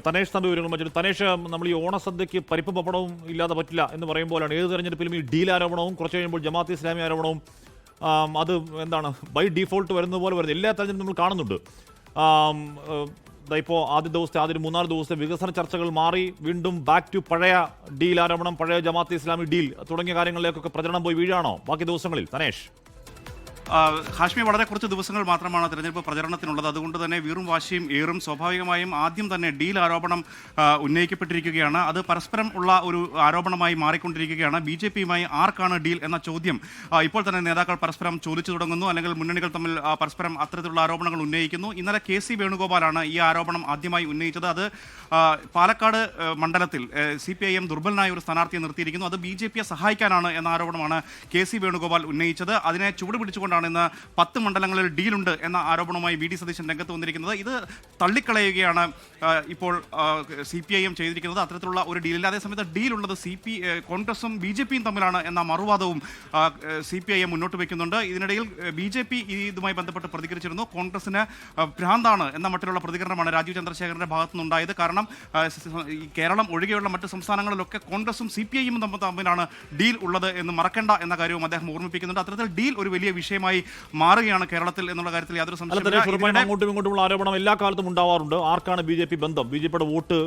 തനേഷ് തന്റെ വിവരങ്ങൾ മറ്റൊരു തനേഷ് നമ്മൾ ഈ ഓണസദ്യക്ക് പരിപ്പ് പപ്പടവും ഇല്ലാതെ പറ്റില്ല എന്ന് പറയുമ്പോഴാണ് ഏത് തെരഞ്ഞെടുപ്പിലും ഈ ഡീൽ ആരോപണവും കുറച്ച് കഴിയുമ്പോൾ ജമാഅത്ത് ഇസ്ലാമി ആരോപണവും അത് എന്താണ് ബൈ ഡീഫോൾട്ട് വരുന്നത് പോലെ വരുന്നത് എല്ലാ തെരഞ്ഞെടുപ്പും നമ്മൾ കാണുന്നുണ്ട്. ഇപ്പോൾ ആദ്യ 3-4 ദിവസത്തെ വികസന ചർച്ചകൾ മാറി വീണ്ടും ബാക്ക് ടു പഴയ ഡീൽ ആരോപണം, പഴയ ജമാഅത്ത് ഇസ്ലാമി ഡീൽ തുടങ്ങിയ കാര്യങ്ങളിലേക്കൊക്കെ പ്രചരണം പോയി വീഴാണോ ബാക്കി ദിവസങ്ങളിൽ? തനേഷ്, ഹാഷ്മി, വളരെ കുറച്ച് ദിവസങ്ങൾ മാത്രമാണ് തെരഞ്ഞെടുപ്പ് പ്രചരണത്തിനുള്ളത്. അതുകൊണ്ട് തന്നെ വീറും വാശിയും ഏറും സ്വാഭാവികമായും ആദ്യം തന്നെ ഡീൽ ആരോപണം ഉന്നയിക്കപ്പെട്ടിരിക്കുകയാണ്. അത് പരസ്പരം ഉള്ള ഒരു ആരോപണമായി മാറിക്കൊണ്ടിരിക്കുകയാണ്. BJPയുമായി ആർക്കാണ് ഡീൽ എന്ന ചോദ്യം ഇപ്പോൾ തന്നെ നേതാക്കൾ പരസ്പരം ചോദിച്ചു തുടങ്ങുന്നു, അല്ലെങ്കിൽ മുന്നണികൾ തമ്മിൽ പരസ്പരം അത്തരത്തിലുള്ള ആരോപണങ്ങൾ ഉന്നയിക്കുന്നു. ഇന്നലെ KC വേണുഗോപാലാണ് ഈ ആരോപണം ആദ്യമായി ഉന്നയിച്ചത്. അത് പാലക്കാട് മണ്ഡലത്തിൽ CPIM ദുർബലനായ ഒരു സ്ഥാനാർത്ഥിയെ നിർത്തിയിരിക്കുന്നു. അത് BJPയെ സഹായിക്കാനാണ് എന്ന ആരോപണമാണ് KC വേണുഗോപാൽ ഉന്നയിച്ചത്. അതിനെ ചുവട് പിടിച്ചുകൊണ്ടാണ് ഇന്ന് 10 മണ്ഡലങ്ങളിൽ ഡീലുണ്ട് എന്ന ആരോപണവുമായി VD സതീശൻ രംഗത്ത് വന്നിരിക്കുന്നത്. ഇത് തള്ളിക്കളയുകയാണ് ഇപ്പോൾ CPIM ചെയ്തിരിക്കുന്നത്. അത്തരത്തിലുള്ള ഒരു ഡീലില്ല. അതേസമയത്ത് ഡീലുള്ളത് കോൺഗ്രസും BJPയും തമ്മിലാണ് എന്ന മറുവാദവും CPIM മുന്നോട്ട് വയ്ക്കുന്നുണ്ട്. ഇതിനിടയിൽ BJP ഇതുമായി ബന്ധപ്പെട്ട് പ്രതികരിച്ചിരുന്നു. കോൺഗ്രസിന് ഭ്രാന്താണ് എന്ന മട്ടിലുള്ള പ്രതികരണമാണ് രാജീവ് ചന്ദ്രശേഖരന്റെ ഭാഗത്തു നിന്നുണ്ടായത്. കാരണം കേരളം ഒഴികെയുള്ള മറ്റ് സംസ്ഥാനങ്ങളിലൊക്കെ കോൺഗ്രസും CPIയും തമ്മിലാണ് ഡീൽ ഉള്ളത് എന്ന് മറക്കേണ്ട എന്ന കാര്യവും അദ്ദേഹം ഓർമ്മിപ്പിക്കുന്നുണ്ട്. അത്തരത്തിൽ ഡീൽ ഒരു വലിയ വിഷയമായി മാറുകയാണ് കേരളത്തിൽ എന്നുള്ള കാര്യത്തിൽ യാതൊരു സംശയമില്ല. അങ്ങോട്ടും ഇങ്ങോട്ടുമുള്ള ആരോപണം എല്ലാ കാലത്തും ഉണ്ടാവാറുണ്ട്. ആർക്കാണ് BJP ബന്ധം, BJPയുടെ വോട്ട്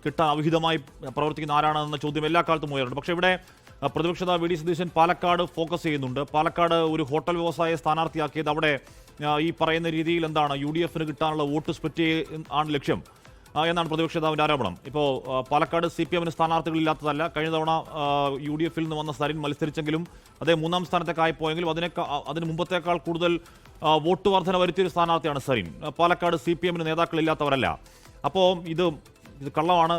കിട്ടാൻ അവിഹിതമായി പ്രവർത്തിക്കുന്ന ആരാണെന്ന ചോദ്യം എല്ലാ കാലത്തും ഉയരുന്നുണ്ട്. പക്ഷേ ഇവിടെ പ്രതിപക്ഷ നേതാവ് VD സതീശൻ പാലക്കാട് ഫോക്കസ് ചെയ്യുന്നുണ്ട്. പാലക്കാട് ഒരു ഹോട്ടൽ വ്യവസായ സ്ഥാനാർത്ഥിയാക്കിയത് അവിടെ ഈ പറയുന്ന രീതിയിൽ എന്താണ് UDFന് കിട്ടാനുള്ള വോട്ട് സ്പ്ലിറ്റ് ആണ് ലക്ഷ്യം എന്നാണ് പ്രതിപക്ഷ നേതാവിന്റെ ആരോപണം. ഇപ്പോൾ പാലക്കാട് CPMന് സ്ഥാനാർത്ഥികളില്ലാത്തതല്ല. കഴിഞ്ഞ തവണ UDFൽ നിന്ന് വന്ന സരിൻ മത്സരിച്ചെങ്കിലും അതേ 3ാം സ്ഥാനത്തേക്കായി പോയെങ്കിലും അതിന് മുമ്പത്തേക്കാൾ കൂടുതൽ വോട്ട് വർധന വരുത്തിയൊരു സ്ഥാനാർത്ഥിയാണ് സരിൻ. പാലക്കാട് CPMന് നേതാക്കളില്ലാത്തവരല്ല. അപ്പോൾ ഇത് കള്ളമാണ്,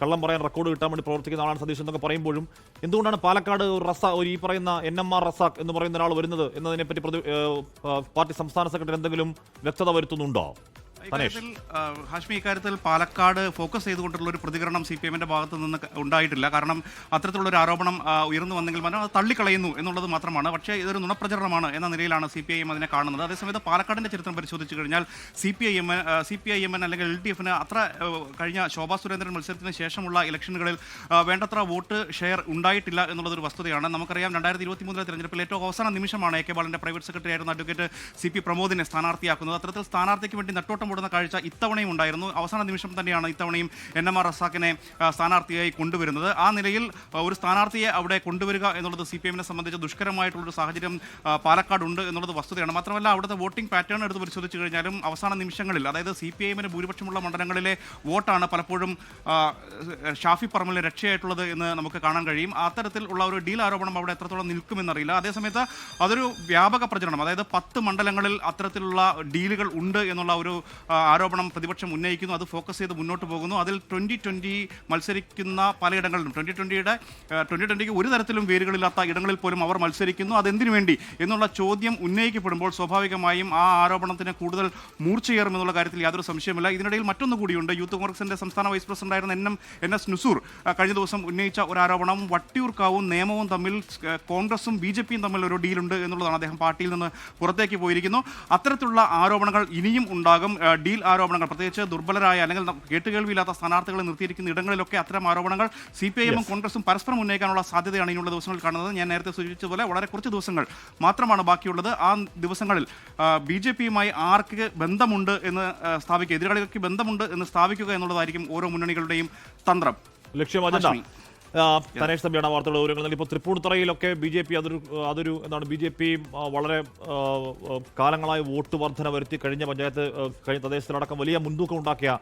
കള്ളം പറയാൻ റെക്കോർഡ് കിട്ടാൻ വേണ്ടി പ്രവർത്തിക്കുന്ന ആളാണ് സതീശൻ എന്നൊക്കെ പറയുമ്പോഴും എന്തുകൊണ്ടാണ് പാലക്കാട് ഒരു ഈ പറയുന്ന NMR റസാഖ് എന്ന് പറയുന്ന ഒരാൾ വരുന്നത് എന്നതിനെപ്പറ്റി പാർട്ടി സംസ്ഥാന സെക്രട്ടറി എന്തെങ്കിലും വ്യക്തത വരുത്തുന്നുണ്ടോ? ഹാഷ്മി, ഇക്കാര്യത്തിൽ പാലക്കാട് ഫോക്കസ് ചെയ്തുകൊണ്ടുള്ള ഒരു പ്രതികരണം CPMന്റെ ഭാഗത്ത് നിന്ന് ഉണ്ടായിട്ടില്ല. കാരണം അത്തരത്തിലുള്ള ഒരു ആരോപണം ഉയർന്നു വന്നെങ്കിൽ അത് തള്ളിക്കളയുന്നു എന്നുള്ളത് മാത്രമാണ്. പക്ഷേ ഇതൊരു നുണപ്രചരണമാണ് എന്ന നിലയിലാണ് CPIM അതിനെ കാണുന്നത്. അതേസമയത്ത് പാലക്കാടിന്റെ ചരിത്രം പരിശോധിച്ചു കഴിഞ്ഞാൽ CPIM അല്ലെങ്കിൽ LDFന് അത്ര കഴിഞ്ഞ ശോഭാ സുരേന്ദ്രൻ മത്സരത്തിന് ശേഷമുള്ള ഇലക്ഷനുകളിൽ വേണ്ടത്ര വോട്ട് ഷെയർ ഉണ്ടായിട്ടില്ല എന്നുള്ളതൊരു വസ്തുതയാണ്. നമുക്കറിയാം 2023 തെരഞ്ഞെടുപ്പിൽ ഏറ്റവും അവസാന നിമിഷമാണ് AK ബാലന്റെ പ്രൈവറ്റ് സെക്രട്ടറി ആയിരുന്ന അഡ്വക്കേറ്റ് CP പ്രമോദിനെ സ്ഥാനാർത്ഥിയാക്കുന്നത്. അത്തരത്തിൽ സ്ഥാനാർത്ഥിക്ക് വേണ്ടി നെട്ടോട്ടം ഓടുന്ന കാഴ്ച ഇത്തവണയും ഉണ്ടായിരുന്നു. അവസാന നിമിഷം തന്നെയാണ് ഇത്തവണയും NMR റസാഖിനെ സ്ഥാനാർത്ഥിയായി കൊണ്ടുവരുന്നത്. ആ നിലയിൽ ഒരു സ്ഥാനാർത്ഥിയെ അവിടെ കൊണ്ടുവരിക എന്നുള്ളത് CPMനെ സംബന്ധിച്ച് ദുഷ്കരമായിട്ടുള്ളൊരു സാഹചര്യം പാലക്കാടുണ്ട് എന്നുള്ളത് വസ്തുതയാണ്. മാത്രമല്ല അവിടുത്തെ വോട്ടിംഗ് പാറ്റേൺ എടുത്ത് പരിശോധിച്ച് കഴിഞ്ഞാലും അവസാന നിമിഷങ്ങളിൽ, അതായത് CPIMന് ഭൂരിപക്ഷമുള്ള മണ്ഡലങ്ങളിലെ വോട്ടാണ് പലപ്പോഴും ഷാഫി പറമ്പിലിന് രക്ഷയായിട്ടുള്ളത് എന്ന് നമുക്ക് കാണാൻ കഴിയും. അത്തരത്തിൽ ഉള്ള ഒരു ഡീൽ ആരോപണം അവിടെ എത്രത്തോളം നിൽക്കുമെന്നറിയില്ല. അതേസമയത്ത് അതൊരു വ്യാപക പ്രചരണം, അതായത് 10 മണ്ഡലങ്ങളിൽ അത്തരത്തിലുള്ള ഡീലുകൾ ഉണ്ട് എന്നുള്ള ഒരു ആരോപണം പ്രതിപക്ഷം ഉന്നയിക്കുന്നു. അത് ഫോക്കസ് ചെയ്ത് മുന്നോട്ട് പോകുന്നു. അതിൽ 2020 മത്സരിക്കുന്ന പലയിടങ്ങളിലും 2020ക്ക് ഒരു തരത്തിലും വേരുകളില്ലാത്ത ഇടങ്ങളിൽ പോലും അവർ മത്സരിക്കുന്നു. അതെന്തിനു വേണ്ടി എന്നുള്ള ചോദ്യം ഉന്നയിക്കപ്പെടുമ്പോൾ സ്വാഭാവികമായും ആ ആരോപണത്തിന് കൂടുതൽ മൂർച്ചയേറുമെന്നുള്ള കാര്യത്തിൽ യാതൊരു സംശയമില്ല. ഇതിനിടയിൽ മറ്റൊന്നു കൂടിയുണ്ട്. യൂത്ത് കോൺഗ്രസിന്റെ സംസ്ഥാന വൈസ് പ്രസിഡന്റായിരുന്ന NS നുസൂർ കഴിഞ്ഞ ദിവസം ഉന്നയിച്ച ഒരു ആരോപണം വട്ടിയൂർക്കാവും നിയമവും തമ്മിൽ കോൺഗ്രസും BJPയും തമ്മിൽ ഒരു ഡീലുണ്ട് എന്നുള്ളതാണ്. അദ്ദേഹം പാർട്ടിയിൽ നിന്ന് പുറത്തേക്ക് പോയിരിക്കുന്നു. അത്തരത്തിലുള്ള ആരോപണങ്ങൾ ഇനിയും ഉണ്ടാകും. ഡീൽ ആരോപണങ്ങൾ, പ്രത്യേകിച്ച് ദുർബലരായ അല്ലെങ്കിൽ കേട്ടുകേൾവിയില്ലാത്ത സ്ഥാനാർത്ഥികളെ നിർത്തിയിരിക്കുന്ന ഇടങ്ങളിലൊക്കെ അത്തരം ആരോപണങ്ങൾ CPIMും കോൺഗ്രസും പരസ്പരം ഉന്നയിക്കാനുള്ള സാധ്യതയാണ് ഇനിയുള്ള ദിവസങ്ങളിൽ കാണുന്നത്. ഞാൻ നേരത്തെ സൂചിപ്പിച്ചതുപോലെ വളരെ കുറച്ച് ദിവസങ്ങൾ മാത്രമാണ് ബാക്കിയുള്ളത്. ആ ദിവസങ്ങളിൽ BJPയുമായി ആർക്ക് ബന്ധമുണ്ട് എന്ന് സ്ഥാപിക്കുക, എതിരാളികൾക്ക് ബന്ധമുണ്ട് എന്ന് സ്ഥാപിക്കുക എന്നുള്ളതായിരിക്കും ഓരോ മുന്നണികളുടെയും തന്ത്രം. ലക്ഷ്യം തനേഷ് തമ്പിയാണ് വാർത്തകളുടെ വിവരങ്ങൾ. ഇപ്പോൾ തൃപ്പൂണിത്തുറയിലൊക്കെ BJP അതൊരു എന്താണ് BJP വളരെ കാലങ്ങളായി വോട്ട് വർധന വരുത്തി കഴിഞ്ഞ പ്രദേശത്തിലടക്കം വലിയ മുൻതൂക്കം ഉണ്ടാക്കിയ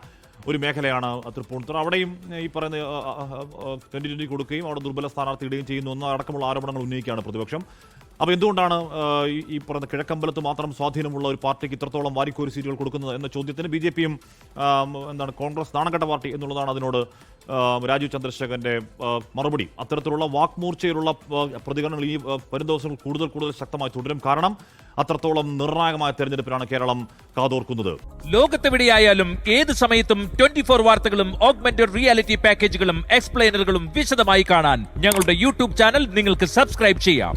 ഒരു മേഖലയാണ് തൃപ്പൂണിത്തുറ. അവിടെയും ഈ പറയുന്ന 2020 കൊടുക്കുകയും അവിടെ ദുർബല സ്ഥാനാർത്ഥി ഇടുകയും ചെയ്യുന്നു എന്ന അടക്കമുള്ള ആരോപണങ്ങൾ ഉന്നയിക്കുകയാണ് പ്രതിപക്ഷം. അപ്പോൾ എന്തുകൊണ്ടാണ് ഈ പറയുന്ന കിഴക്കമ്പലത്ത് മാത്രം സ്വാധീനമുള്ള ഒരു പാർട്ടിക്ക് ഇത്രത്തോളം വാരിക്കോരി സീറ്റുകൾ കൊടുക്കുന്നത് എന്ന ചോദ്യത്തിന് BJPയും കോൺഗ്രസ് നാണക്കെട്ട പാർട്ടി എന്നുള്ളതാണ് അതിനോട് രാജീവ് ചന്ദ്രശേഖരന്റെ മറുപടി. അത്തരത്തിലുള്ള വാക്മൂർച്ചയിലുള്ള പ്രതികരണങ്ങൾ ഈ വരും ദിവസങ്ങൾ കൂടുതൽ ശക്തമായി തുടരും. കാരണം അത്രത്തോളം നിർണായകമായ തെരഞ്ഞെടുപ്പിലാണ് കേരളം കാതോർക്കുന്നത്. ലോകത്തെവിടെയായാലും ഏത് സമയത്തും 24 വാർത്തകളും ഓഗ്മെന്റഡ് റിയാലിറ്റി പാക്കേജുകളും എക്സ്പ്ലെയിനറുകളും വിശദമായി കാണാൻ ഞങ്ങളുടെ YouTube ചാനൽ നിങ്ങൾക്ക് സബ്സ്ക്രൈബ് ചെയ്യാം.